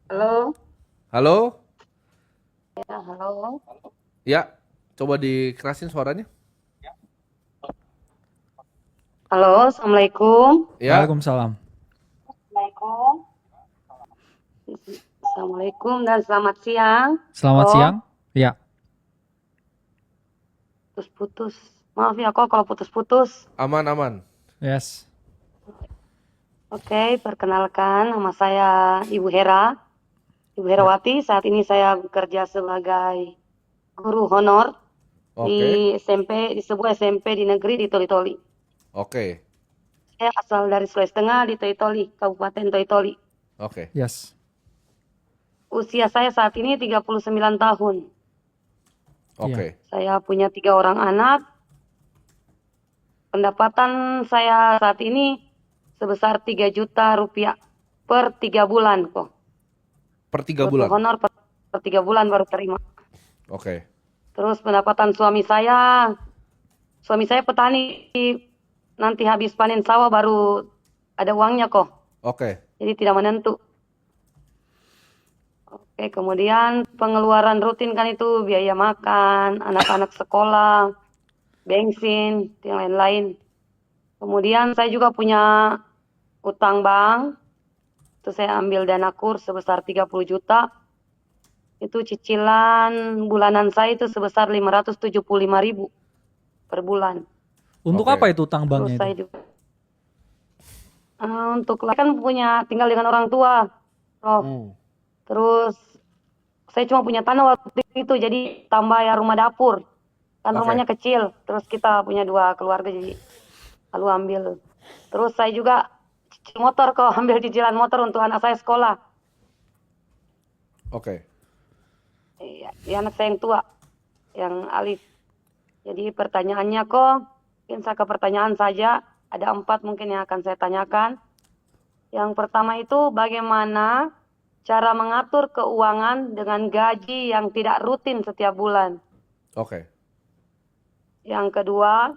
Halo, Halo? ya, halo. Ya, coba dikerasin suaranya. Halo, Assalamualaikum. Ya, Waalaikumsalam. Assalamualaikum. Assalamualaikum dan selamat siang. Selamat Kok siang. Ya, putus-putus. Maaf ya kok kalau putus-putus. aman-aman. yes. Oke, perkenalkan nama saya Ibu Hera. Ibu Ya, Herawati, saat ini saya bekerja sebagai guru honor di Oke, SMP, di sebuah SMP di negeri di Toli-Toli. oke, Saya asal dari Sulawesi Tengah di Toli-Toli, Kabupaten Toli-Toli. oke, yes. Usia saya saat ini 39 tahun. Ya. oke. Saya punya 3 orang anak. Pendapatan saya saat ini sebesar 3 juta rupiah per 3 bulan kok. Per 3 bulan. Untuk honor per 3 bulan baru terima. Oke, Terus pendapatan suami saya petani. Nanti habis panen sawah baru ada uangnya kok. oke, Jadi tidak menentu. Oke, kemudian pengeluaran rutin kan itu biaya makan, anak-anak sekolah, bensin, yang lain-lain. Kemudian saya juga punya utang bank. Itu saya ambil dana kur sebesar 30 juta. Itu cicilan bulanan saya itu sebesar 575.000 per bulan. Untuk oke, apa itu utang Terus banknya itu? saya juga untuk kan punya tinggal dengan orang tua. Oh, hmm, terus saya cuma punya tanah waktu itu jadi tambah ya rumah dapur. Kan oke, rumahnya kecil. Terus kita punya 2 keluarga jadi lalu ambil. Terus saya juga cicil motor kok, ambil cicilan motor untuk anak saya sekolah. oke. Iya, ya anak saya yang tua, yang Alif. Jadi pertanyaannya kok, mungkin saya ke pertanyaan saja. Ada 4 mungkin yang akan saya tanyakan. Yang pertama itu bagaimana cara mengatur keuangan dengan gaji yang tidak rutin setiap bulan. Oke. Yang kedua,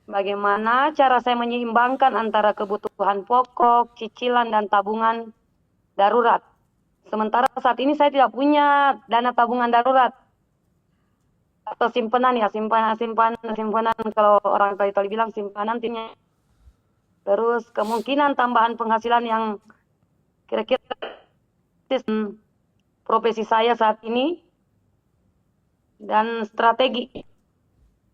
bagaimana cara saya menyeimbangkan antara kebutuhan pokok, cicilan, dan tabungan darurat. Sementara saat ini saya tidak punya dana tabungan darurat atau simpanan ya, simpanan kalau orang Tali bilang simpanan timnya. Terus kemungkinan tambahan penghasilan yang kira-kira profesi saya saat ini dan strategi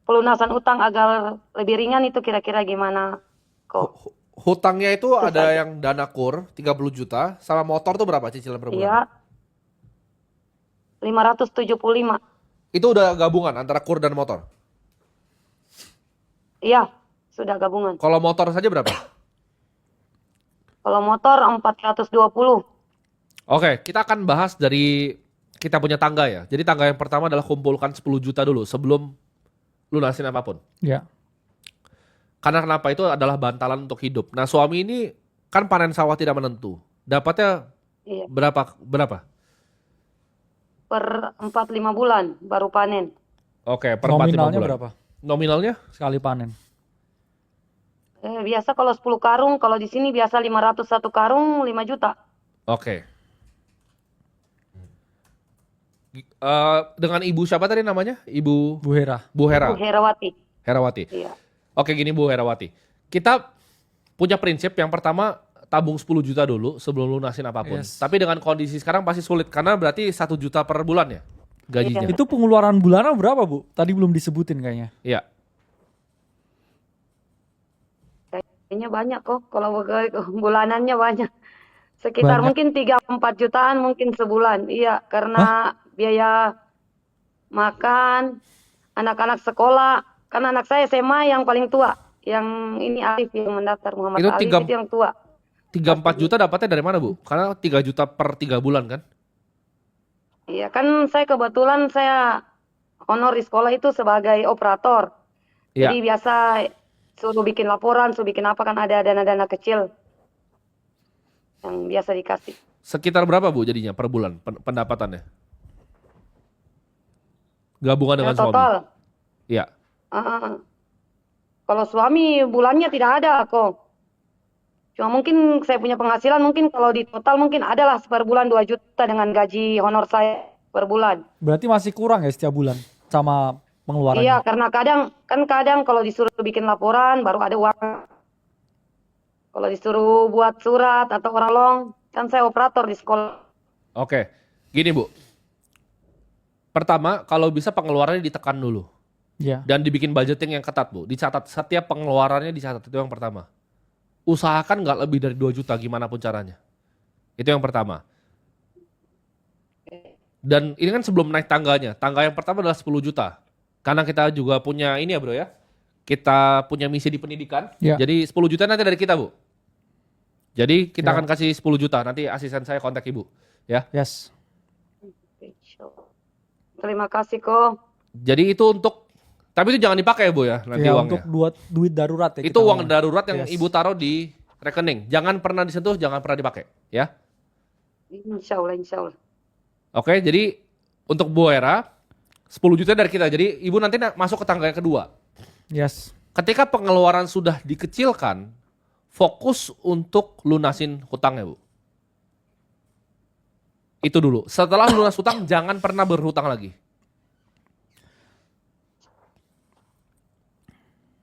pelunasan utang agar lebih ringan itu kira-kira gimana kok. Hutangnya itu Itu ada saja. yang dana kur 30 juta, sama motor tuh berapa cicilan per bulannya? Iya, 575. Itu udah gabungan antara kur dan motor. Iya, sudah gabungan. Kalau motor saja berapa? Kalau motor 420. Oke, kita akan bahas dari kita punya tangga ya. Jadi tangga yang pertama adalah kumpulkan 10 juta dulu sebelum lunasin apapun. Ya, Karena kenapa itu adalah bantalan untuk hidup. Nah, suami ini kan panen sawah tidak menentu. Dapatnya Iya, berapa? Berapa? per 4-5 bulan baru panen. Oke, per 4 5 nominalnya bulan. berapa Nominalnya? sekali panen? Biasa kalau 10 karung, kalau di sini biasa 500 satu karung 5 juta. Oke. Dengan ibu siapa tadi namanya? Ibu Bu Hera. Bu Ibu Hera, Herawati. Herawati. Iya. Oke, gini Bu Herawati. Kita punya prinsip yang pertama tabung 10 juta dulu sebelum lunasin apapun. Yes. Tapi dengan kondisi sekarang pasti sulit karena berarti 1 juta per bulan ya Iya. gajinya. Itu pengeluaran bulanan berapa, Bu? Tadi belum disebutin kayaknya. Iya. Kayaknya banyak kok. Kalau bulanannya banyak. Sekitar Banyak. mungkin 3-4 jutaan mungkin sebulan. Iya, Hah? karena biaya makan, anak-anak sekolah. Kan anak saya SMA yang paling tua. Yang ini Alif yang mendaftar, Muhammad Itu Alif itu yang tua. 3 4 juta dapatnya dari mana, Bu? Karena 3 juta per 3 bulan kan? Iya, kan saya kebetulan saya honor di sekolah itu sebagai operator. Jadi Iya. biasa suruh bikin laporan, suruh bikin apa kan ada dana-dana kecil yang biasa dikasih. Sekitar berapa, Bu, jadinya per bulan pendapatannya? Gabungan Ya dengan suami. total. Iya. Kalau suami bulannya tidak ada kok. Cuma mungkin saya punya penghasilan mungkin kalau di total mungkin adalah per bulan 2 juta dengan gaji honor saya per bulan. Berarti masih kurang ya setiap bulan sama Iya, pengeluarannya. karena kadang kalau disuruh bikin laporan baru ada uang. Kalau disuruh buat surat atau orang long, kan saya operator di sekolah. Oke, gini Bu. Pertama, kalau bisa pengeluarannya ditekan dulu. Iya. Dan dibikin budgeting yang ketat Bu. Dicatat, setiap pengeluarannya dicatat, itu yang pertama. Usahakan nggak lebih dari 2 juta gimana pun caranya. Itu yang pertama. Dan ini kan sebelum naik tangganya. Tangga yang pertama adalah 10 juta. Karena kita juga punya ini ya bro ya. Kita punya misi di pendidikan. Ya. Jadi 10 juta nanti dari kita Bu. Jadi kita Ya. akan kasih 10 juta. Nanti asisten saya kontak Ibu. Ya. Yes. Terima kasih kok. Jadi itu untuk, tapi itu jangan dipakai ya Bu ya nanti Ya, uangnya. untuk duit darurat ya. Itu kita uang ngomong. darurat yang Yes. Ibu taruh di rekening. Jangan pernah disentuh, jangan pernah dipakai. Ya. Insya Allah, insya Allah. Oke, jadi untuk Bu Hera 10 juta dari kita. Jadi Ibu nanti masuk ke tangga yang kedua. Yes. Ketika pengeluaran sudah dikecilkan, fokus untuk lunasin hutangnya, Bu. Itu dulu. Setelah lunas hutang, jangan pernah berhutang lagi.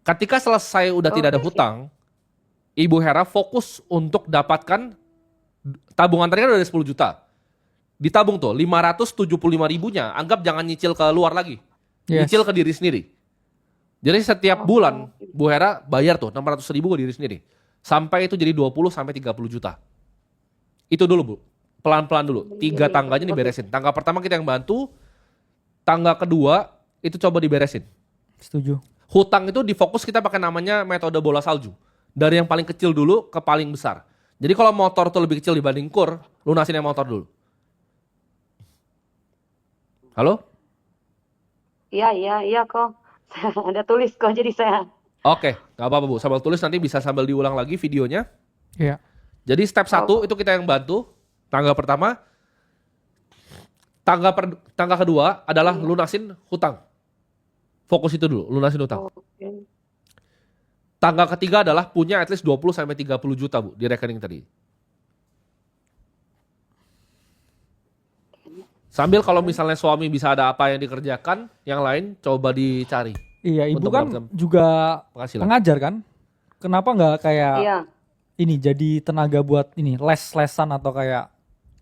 Ketika selesai udah tidak ada Oke. hutang, Ibu Hera fokus untuk dapatkan tabungan tadi kan udah ada 10 juta. Ditabung tuh 575 ribunya, anggap jangan nyicil ke luar lagi. Yes. Nyicil ke diri sendiri. Jadi setiap bulan Bu Hera bayar tuh 600 ribu ke diri sendiri. Sampai itu jadi 20 sampai 30 juta. Itu dulu Bu. Pelan-pelan dulu. 3 tangganya diberesin. Tangga pertama kita yang bantu. Tangga kedua itu coba diberesin. Setuju. Hutang itu difokus kita pakai namanya metode bola salju. Dari yang paling kecil dulu ke paling besar. Jadi kalau motor tuh lebih kecil dibanding kur, lunasin yang motor dulu. Halo? Iya kok. Ada tulis kok, jadi saya. Oke, nggak apa-apa Bu. Sambil tulis nanti bisa sambil diulang lagi videonya. Iya. Jadi step 1 itu kita yang bantu. Tangga pertama. Tangga kedua adalah lunasin hutang. Fokus itu dulu, lunasin hutang. Oke. Tangga ketiga adalah punya at least 20 sampai 30 juta Bu di rekening tadi. Sambil kalau misalnya suami bisa ada apa yang dikerjakan, yang lain coba dicari Iya, ibu Untuk kan mendapatkan juga penghasilan. pengajar kan? Kenapa nggak kayak Iya. ini jadi tenaga buat ini les-lesan atau kayak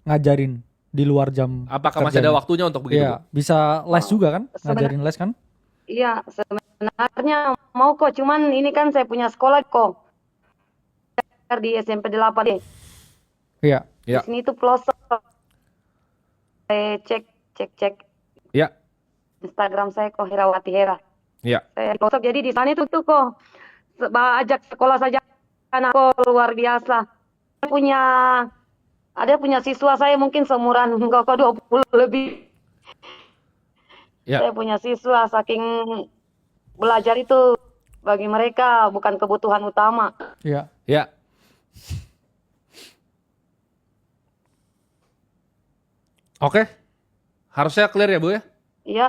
ngajarin di luar jam Apakah masih ada kerjanya? waktunya untuk begitu Iya, Bu? bisa les juga kan? Ngajarin les kan? Iya, sebenarnya mau kok, cuman ini kan saya punya sekolah kok. Di SMP 8 deh. Iya. Ya. Di sini tuh pelosok. Saya cek Ya, Instagram saya kok Herawati Hera. ya. Saya di pelosok, jadi di sana itu tuh kok ajak sekolah saja anak kok luar biasa. Ada punya siswa saya mungkin seumuran kok 20 lebih. Ya. Saya punya siswa saking belajar itu bagi mereka bukan kebutuhan utama. Iya. Ya. Oke. Harusnya clear ya Bu ya? Iya,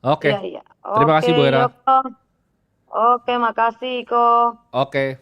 Oke. iya. Terima kasih, Bu Hera. Yoko. Oke, makasih kok. Oke.